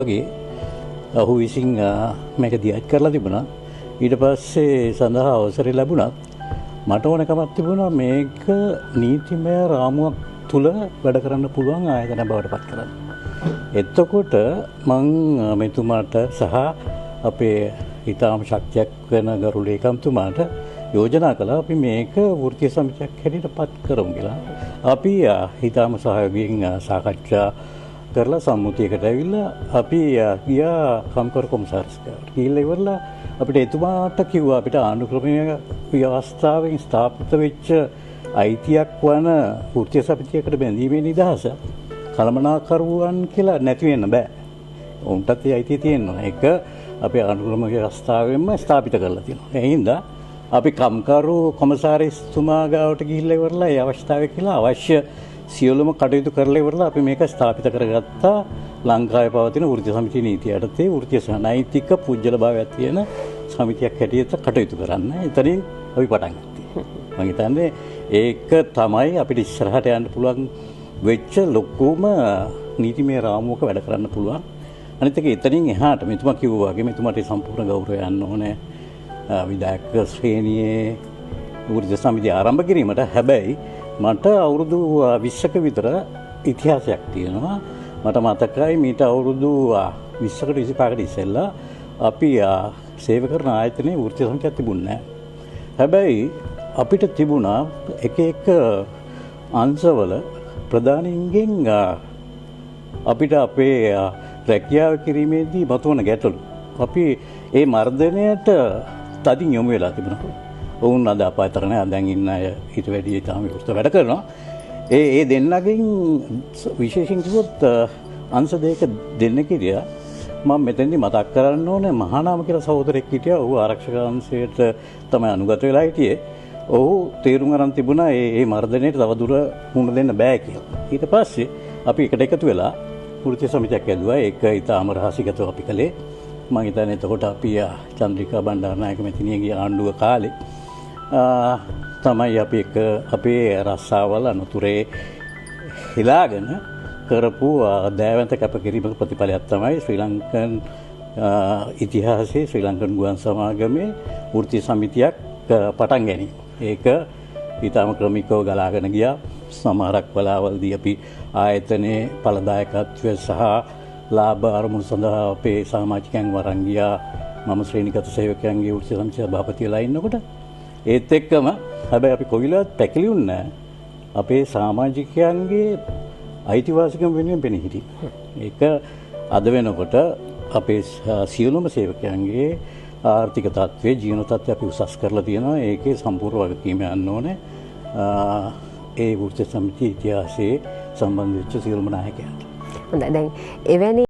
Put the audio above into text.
වගේ ඔහු විසින් මේක දියත් කරලා තිබුණා. ඊට පස්සේ සඳහා අවසරය ලැබුණත් මට ඕනකමක් තිබුණා මේක නීතිමය රාමුවක් තුල වැඩ කරන්න පුළුවන් ආයතන බවට පත් කරන්න. එතකොට මං මෙතුමාට සහ අපේ ඊටාම ශක්තියක් වෙන ගරු ලේකම්තුමාට යෝජනා කළා අපි මේක වෘත්තීය සමිතියක් හැටියට පත් කරමු කියලා. අපි ඊටාම සහයෝගයෙන් සාකච්ඡා කරලා සම්මුතියකට ඇවිල්ලා අපි ගියා කම්කරු කොමසාරිස්කාට. ගිහිල්ලා ඉවරලා අපිට එතුමාට කිව්වා අපිට ආණ්ඩුක්‍රමීය ව්‍යවස්ථාවෙන් ස්ථාපිත වෙච්ච අයිතියක් වන වෘත්තීය සමිතියකට බැඳීමේ නිදහස කළමනාකරුවන් කියලා නැති වෙන්න බෑ. උන්ටත් ඒ අයිතිය තියෙනවා. ඒක අපේ ආණ්ඩුක්‍රමීය ව්‍යවස්ථාවෙන්ම ස්ථාපිත කරලා තියෙනවා. ඒ හින්දා අපි කම්කරු කොමසාරිස්තුමා ගාවට ගිහිල්ලා ඉවරලා ඒ අවස්ථාවේ කියලා අවශ්‍ය සියලුම කටයුතු කරලා ඉවරලා අපි මේක ස්ථාපිත කරගත්තා ලංකාවේ පවතින වෘත්තීය සමිති නීතිය යටතේ වෘත්තීය සනෛතික පුජ්‍යල භාවයක් තියෙන සමිතියක් හැටියට කටයුතු කරන්න. එතනින් අපි පටන් ගත්තා. මම හිතන්නේ ඒක තමයි අපිට ඉස්සරහට යන්න පුළුවන් වෙච්ච ලොකුම නීතිමය රාමුවක වැඩ කරන්න පුළුවන්. අනිත් එක එතනින් එහාට මෙතුමා කිව්වා වගේ මෙතුමාට සම්පූර්ණ ගෞරවය යන්න ඕනේ විධායක ශ්‍රේණියේ වෘත්තීය සමිතිය ආරම්භ කිරීමට. හැබැයි මට අවුරුදු 20ක විතර ඉතිහාසයක් තියෙනවා. මට මතකයි මීට අවුරුදු 20කට 25කට ඉස්සෙල්ලා අපි සේවක කරන ආයතනයේ වෘත්තීය සමිතියක් තිබුණේ නැහැ. හැබැයි අපිට තිබුණා එක එක අංශවල ප්‍රධානීන්ගෙන් අපිට අපේ රැකියාව කිරීමේදී මතුවන ගැටලු අපි ඒ මර්ධනයට තදින් යොමු වෙලා තිබුණා. ඔවුන් අද අපායතර නැහැ. දැන් ඉන්න අය ඊට වැඩිය තාම විවෘත වැඩ කරනවා. ඒ දෙන්නගෙන් විශේෂයෙන් කිව්වොත් අංශ දෙක දෙන්න කිරියා මම මෙතෙන්දි මතක් කරන්න ඕනේ මහානාම කියලා සහෝදරෙක් හිටියා. ඔහු ආරක්ෂක අංශයට තමයි අනුගත වෙලා හිටියේ. ඔහු තීරුම් අරන් තිබුණා මේ මර්ධනයට තව දුර මුහුණ දෙන්න බෑ කියලා. ඊට පස්සේ අපි එකට එකතු වෙලා වෘත්තීය සමිතියක් ඇදුවා. ඒක ඊටාම රහසිගතව අපි කළේ. මම හිතන්නේ එතකොට අපි චන්ද්‍රිකා බණ්ඩාරනායක මැතිණියගේ ආණ්ඩුව කාලේ තමයි අපි එක අපේ රස්සාවල අනුතරේ හිලාගෙන කරපු දෑවැන්ත කැපකිරීමක ප්‍රතිඵලයක් තමයි ශ්‍රී ලංකන් ඉතිහාසයේ ශ්‍රී ලංකන් ගුවන් සමාගමේ වෘත්තීය සමිතියක් පටන් ගැනීම. ඒක ඊටම ක්‍රමිකව ගලාගෙන ගියා. සමහරක් වෙලාවල්දී අපි ආයතනයේ ඵලදායකත්වය සහ ලාභ අරමුණු සඳහා අපේ සමාජිකයන් වරන් ගියා. මම ශ්‍රේණිගත සේවකයන්ගේ වෘත්තීය සමිතිය සභාපති වෙලා ඉන්නකොට ඒත් එක්කම හැබැයි අපි කොවිලවත් පැකිලුන්නේ නැහැ. අපේ සමාජිකයන්ගේ අයිතිවාසිකම් වෙනුවෙන් පෙනී හිටියේ. ඒක අද වෙනකොට අපේ සියලුම සේවකයන්ගේ ආර්ථික තත්ත්වයේ ජීවන තත්ත්වය අපි උසස් කරලා තියෙනවා. ඒකේ සම්පූර්ණ වගකීම යන්න ඕනේ ඒ වෘත්තීය සමිතිය ඉතිහාසයේ සම්බන්ධ වෙච්ච සියලුම නායකයන්ට. හොඳයි. දැන් එවැනි